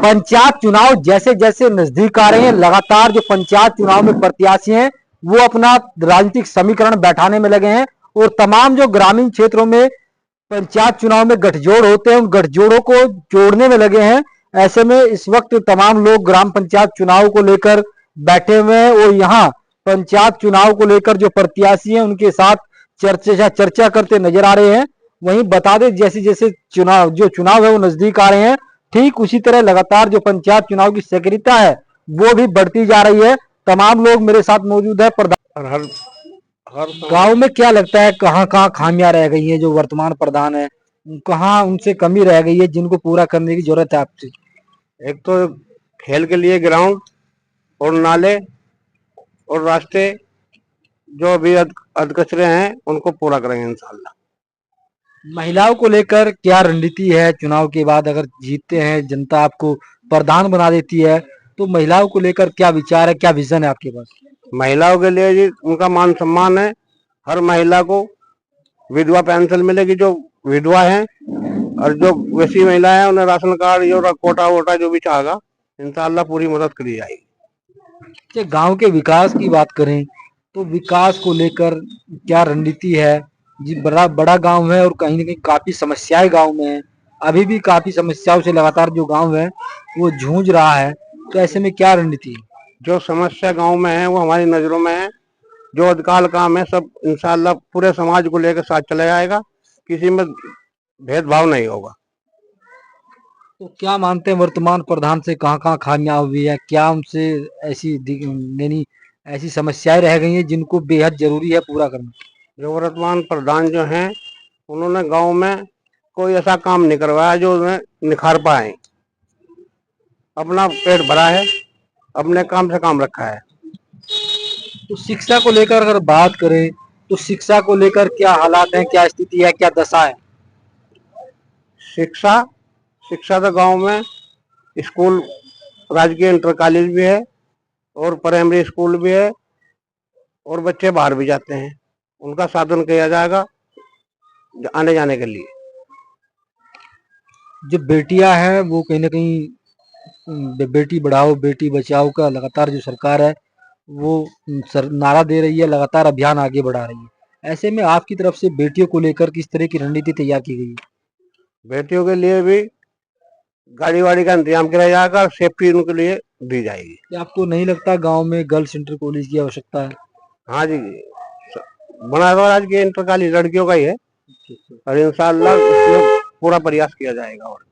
पंचायत चुनाव जैसे जैसे नजदीक आ रहे हैं, लगातार जो पंचायत चुनाव में प्रत्याशी हैं वो अपना राजनीतिक समीकरण बैठाने में लगे हैं और तमाम जो ग्रामीण क्षेत्रों में पंचायत चुनाव में गठजोड़ होते हैं उन गठजोड़ों को जोड़ने में लगे हैं। ऐसे में इस वक्त तमाम लोग ग्राम पंचायत चुनाव को लेकर बैठे हुए हैं और यहाँ पंचायत चुनाव को लेकर जो प्रत्याशी हैं उनके साथ चर्चा करते नजर आ रहे हैं। वहीं बता दें जैसे जैसे चुनाव है वो नजदीक आ रहे हैं, ठीक उसी तरह लगातार जो पंचायत चुनाव की सक्रियता है वो भी बढ़ती जा रही है। तमाम लोग मेरे साथ मौजूद है। प्रधान हर गांव में क्या लगता है कहाँ कहाँ खामियां रह गई हैं? जो वर्तमान प्रधान है कहाँ उनसे कमी रह गई है जिनको पूरा करने की जरूरत है आपसे? एक तो खेल के लिए ग्राउंड और नाले और रास्ते जो अभी अधकचरे हैं उनको पूरा करेंगे इंशाल्लाह। महिलाओं को लेकर क्या रणनीति है? चुनाव के बाद अगर जीतते हैं, जनता आपको प्रधान बना देती है, तो महिलाओं को लेकर क्या विचार है, क्या विजन है आपके पास? महिलाओं के लिए जी उनका मान सम्मान है। हर महिला को विधवा पेंशन मिलेगी जो विधवा है, और जो वैसी महिला है उन्हें राशन कार्ड जो कोटा वोटा जो भी चाहेगा इंशाल्लाह पूरी मदद करी जाएगी। गांव के विकास की बात करें तो विकास को लेकर क्या रणनीति है? जी बड़ा गांव है और कहीं ना कहीं काफी समस्याएं गांव में है, अभी भी काफी समस्याओं से लगातार जो गांव है वो जूझ रहा है, तो ऐसे में क्या रणनीति है? जो समस्या गांव में है वो हमारी नजरों में है। जो अधिकाल काम है सब इंशाल्लाह पूरे समाज को लेकर साथ चला जाएगा, किसी में भेदभाव नहीं होगा। तो क्या मानते हैं वर्तमान प्रधान से कहाँ कहाँ खामियां हुई है? क्या उनसे ऐसी समस्याएं रह गई हैं जिनको बेहद जरूरी है पूरा करना? जो वर्तमान प्रधान जो हैं उन्होंने गांव में कोई ऐसा काम नहीं करवाया जो उन्हें निखार पाए। अपना पेट भरा है, अपने काम से काम रखा है। तो शिक्षा को लेकर अगर बात करें तो शिक्षा को लेकर क्या हालात हैं, क्या स्थिति है, क्या दशा है? शिक्षा तो गांव में स्कूल राजकीय इंटर कॉलेज भी है और प्राइमरी स्कूल भी है और बच्चे बाहर भी जाते हैं, उनका साधन किया जाएगा आने जाने के लिए। जो बेटियां हैं वो कहीं ना कहीं बेटी बढ़ाओ बेटी बचाओ का लगातार जो सरकार है वो नारा दे रही है, लगातार अभियान आगे बढ़ा रही है। ऐसे में आपकी तरफ से बेटियों को लेकर किस तरह की रणनीति तैयार की गई है? बेटियों के लिए भी गाड़ी वाड़ी का इंतजाम किया जाएगा, सेफ्टी उनके लिए दी जाएगी। क्या आपको नहीं लगता गांव में गर्ल्स इंटर कॉलेज की आवश्यकता है? हाँ जी, बना हुआ आज के इंटर कॉलेज लड़कियों का ही है और इंशाल्लाह उसमें पूरा प्रयास किया जाएगा। और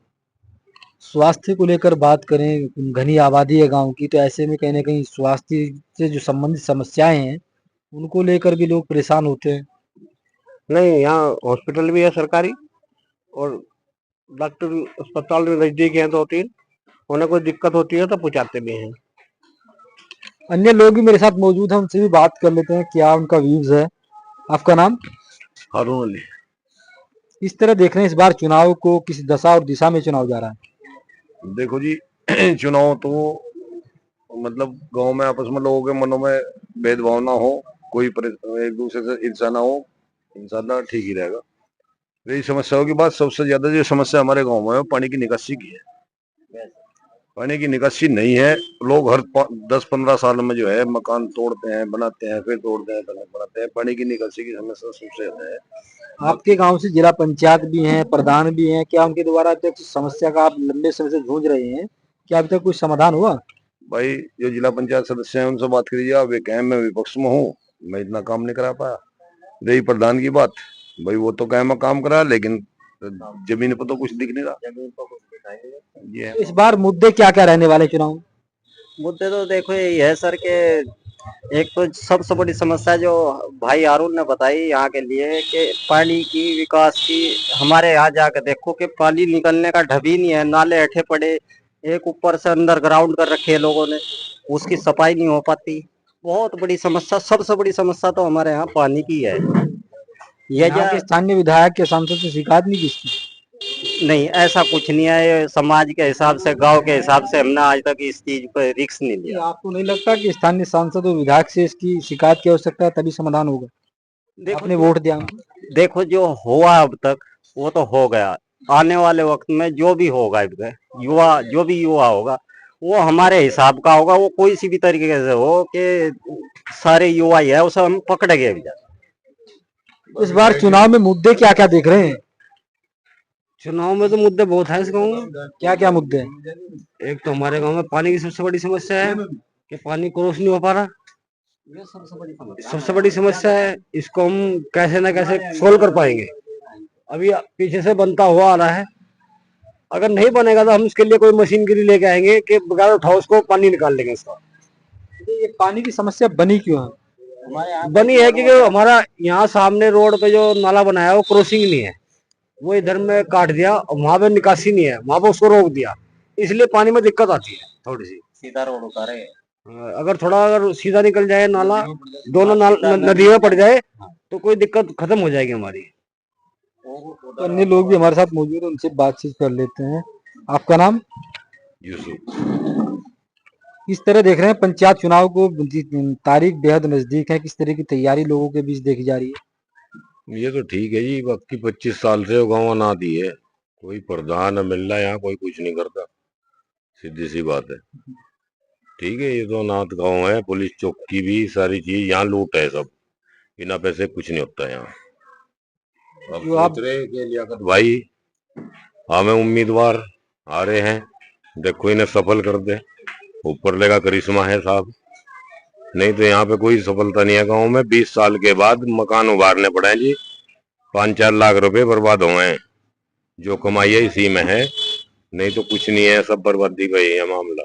स्वास्थ्य को लेकर बात करें, घनी आबादी है गांव की, तो ऐसे में कहीं ना कहीं स्वास्थ्य से जो संबंधित समस्याएं हैं उनको लेकर भी लोग परेशान होते हैं। नहीं, यहाँ हॉस्पिटल भी है सरकारी और डॉक्टर अस्पताल में नजदीक है 2-3, उन्हें कोई दिक्कत होती है तो पहुंचाते भी हैं। अन्य लोग भी मेरे साथ मौजूद हैं, उनसे भी बात कर लेते हैं क्या उनका व्यूज है। आपका नाम? हारून अली। इस तरह देख रहे हैं इस बार चुनाव को किस दशा और दिशा में चुनाव जा रहा है? देखो जी चुनाव तो मतलब गांव में आपस में लोगों के मनों में भेदभाव ना हो, कोई एक दूसरे से ईर्ष्या ना हो, इंशाल्लाह ठीक ही रहेगा। यही समस्याओं की बात, सबसे ज्यादा जो समस्या हमारे गांव में है पानी की निकासी की है। पानी की निकासी नहीं है, लोग हर 10-15 साल में जो है मकान तोड़ते हैं, बनाते हैं, फिर तोड़ते हैं, बनाते हैं। पानी की निकासी की समस्या सबसे ज्यादा है। आपके गांव से जिला पंचायत भी हैं, प्रधान भी हैं, क्या उनके द्वारा अभी तक समस्या का आप लंबे समय से जूझ रहे हैं, क्या अभी तक कुछ समाधान हुआ? भाई जो जिला पंचायत सदस्य हैं उनसे बात करिए आप, वे कहें मैं विपक्ष में हूँ, मैं इतना काम नहीं करा पाया। रही प्रधान की बात, भाई वो तो कहे मैं काम करा लेकिन जमीन पर तो कुछ दिख नहीं रहा। ये इस बार मुद्दे क्या क्या रहने वाले चुनाव? मुद्दे तो देखो यही है सर के एक तो सबसे बड़ी समस्या जो भाई हारून ने बताई यहाँ के लिए कि पानी की विकास की, हमारे यहाँ जाकर देखो कि पानी निकलने का ढबी नहीं है, नाले ऐठे पड़े, एक ऊपर से अंडरग्राउंड कर रखे है लोगों ने, उसकी सफाई नहीं हो पाती। बहुत बड़ी समस्या, सबसे बड़ी समस्या तो हमारे यहाँ पानी की है। यह स्थानीय विधायक के सांसद से शिकायत नहीं की? नहीं, ऐसा कुछ नहीं है। समाज के हिसाब से, गांव के हिसाब से हमने आज तक इस चीज पर रिस्क नहीं लिया। आपको नहीं लगता कि स्थानीय सांसद और विधायक से इसकी शिकायत की आवश्यकता है तभी समाधान होगा? आपने वोट दिया। देखो जो हुआ अब तक वो तो हो गया, आने वाले वक्त में जो भी होगा युवा, जो भी युवा होगा वो हमारे हिसाब का होगा, वो कोई सी भी तरीके से हो कि सारे युवा ही है उसे हम पकड़ेंगे अभी। इस बार चुनाव में मुद्दे क्या क्या देख रहे हैं? चुनाव में तो मुद्दे बहुत हैं इस गाँव में। क्या क्या मुद्दे हैं? एक तो हमारे गांव में पानी की सबसे बड़ी समस्या है कि पानी क्रॉस नहीं हो पा रहा। ये सबसे बड़ी समस्या है, इसको हम कैसे ना कैसे सोल्व कर पाएंगे। अभी पीछे से बनता हुआ आ रहा है, अगर नहीं बनेगा तो हम इसके लिए कोई मशीनरी लेके आएंगे कि बगैर उठाओ उसको पानी निकाल लेंगे इसका। ये पानी की समस्या बनी क्यों है? बनी है क्योंकि हमारा यहाँ सामने रोड पे जो नाला बनाया है वो क्रॉसिंग नहीं है, वो इधर में काट दिया, वहां पे निकासी नहीं है, वहां पे उसको रोक दिया, इसलिए पानी में दिक्कत आती है थोड़ी सी। सीधा रोड उतारे, अगर सीधा निकल जाए नाला, दोनों नदी में पड़ जाए तो कोई दिक्कत खत्म हो जाएगी हमारी। तो अन्य लोग भी हमारे साथ मौजूद हैं, उनसे बातचीत कर लेते हैं। आपका नाम? यूसुफ। किस तरह देख रहे हैं पंचायत चुनाव को? तारीख बेहद नजदीक है, किस तरह की तैयारी लोगों के बीच देखी जा रही है? ये तो ठीक है जी, बाकी 25 साल से गाँव अनादि है, कोई प्रधान मिल रहा है यहाँ, कोई कुछ नहीं करता, सीधी सी बात है। ठीक है, ये तो अनाथ गाँव है, पुलिस चौकी भी सारी चीज यहाँ लूट है, सब बिना पैसे कुछ नहीं होता यहाँ। अब जो आप सोच रहे कि लियाकत भाई हमें उम्मीदवार आ रहे हैं, देखो इन्हें सफल कर दे, ऊपर लेगा करिश्मा है साहब, नहीं तो यहाँ पे कोई सफलता नहीं है गांव में। 20 साल के बाद मकान उभारने पड़े जी, 5-4 लाख रुपए बर्बाद हुए हैं, जो कमाई है इसी में है, नहीं तो कुछ नहीं है, सब बर्बादी का ही है मामला,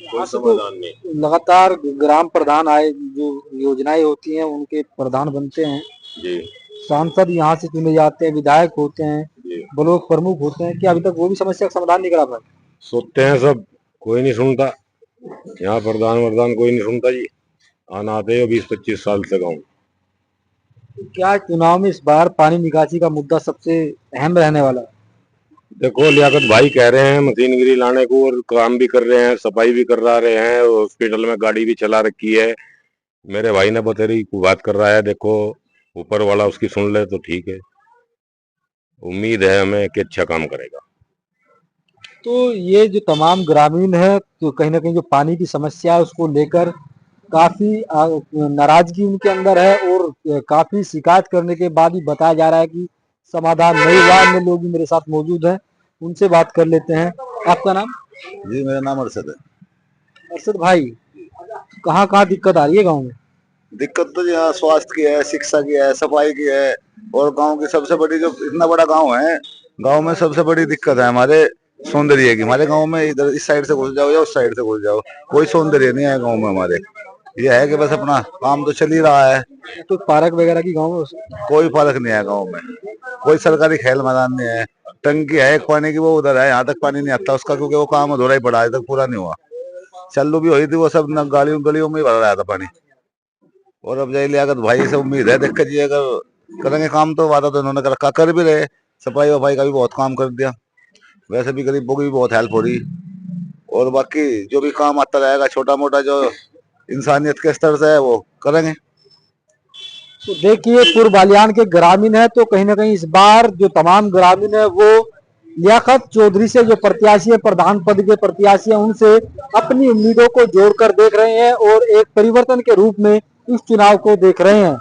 कोई समाधान नहीं। लगातार ग्राम प्रधान आए, जो योजनाएं होती हैं उनके प्रधान बनते हैं जी सांसद यहाँ से चुने जाते हैं, विधायक होते हैं, जी, ब्लॉक प्रमुख होते हैं, क्या अभी तक वो भी समस्या का समाधान नहीं करा पाए? सोते हैं सब, कोई नहीं सुनता यहाँ, प्रधान कोई नहीं सुनता जी, आना आते हो 20-25 साल से गाँव। क्या चुनाव में इस बार पानी निकासी का मुद्दा सबसे अहम रहने वाला है? देखो लियाकत भाई कह रहे हैं मशीनगिरी लाने को, और काम भी कर रहे हैं, सफाई भी करा रहे हैं, हॉस्पिटल में गाड़ी भी चला रखी है, मेरे भाई ने बतेरी बात कर रहा है, देखो ऊपर वाला उसकी सुन ले तो ठीक है, उम्मीद है हमें कि अच्छा काम करेगा। तो ये जो तमाम ग्रामीण है, तो कहीं ना कहीं जो पानी की समस्या है उसको लेकर काफी नाराजगी उनके अंदर है, और काफी शिकायत करने के बाद भी बताया जा रहा है कि समाधान नहीं हुआ। अन्य लोग भी मेरे साथ मौजूद हैं, उनसे बात कर लेते हैं। आपका नाम? जी मेरा नाम अरशद है। अरशद भाई, कहाँ दिक्कत आ रही है गाँव में? दिक्कत तो यहाँ स्वास्थ्य की है, शिक्षा की है, सफाई की है, और गांव की सबसे बड़ी, जो इतना बड़ा गांव है, गांव में सबसे बड़ी दिक्कत है हमारे सौंदर्य की। हमारे गांव में इधर इस साइड से घुस जाओ या उस साइड से घुस जाओ, कोई सौंदर्य नहीं है गांव में हमारे। ये है कि बस अपना काम तो चल ही रहा है, तो पार्क वगैरह की गाँव में कोई फर्क नहीं है गाँव में, कोई सरकारी खेल मैदान नहीं है। टंकी है एक पानी की, वो उधर है, यहाँ तक पानी नहीं आता उसका, क्योंकि वो काम अधूरा ही पड़ा, अभी तक पूरा नहीं हुआ। चालू भी हुई थी वो सब, न गलियों में ही भरा रहा था पानी। और अब जाए लियाकत भाई से उम्मीद है, देखा जी अगर करेंगे काम तो, वादा तो इन्होंने कर भी रहे, सफाई वफाई का भी बहुत काम कर दिया, वैसे भी गरीबों की भी बहुत हेल्प हो रही, और बाकी जो भी काम आता रहेगा छोटा मोटा जो इंसानियत के स्तर से है वो करेंगे। तो देखिए, पूर्व बालियान के ग्रामीण है, तो कहीं ना कहीं इस बार जो तमाम ग्रामीण है वो लियाकत चौधरी से, जो प्रत्याशी है, प्रधान पद के प्रत्याशी है, उनसे अपनी उम्मीदों को जोड़कर देख रहे हैं और एक परिवर्तन के रूप में इस चुनाव को देख रहे हैं।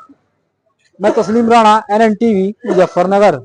मैं तस्लीम राणा, NN TV, मुजफ्फरनगर।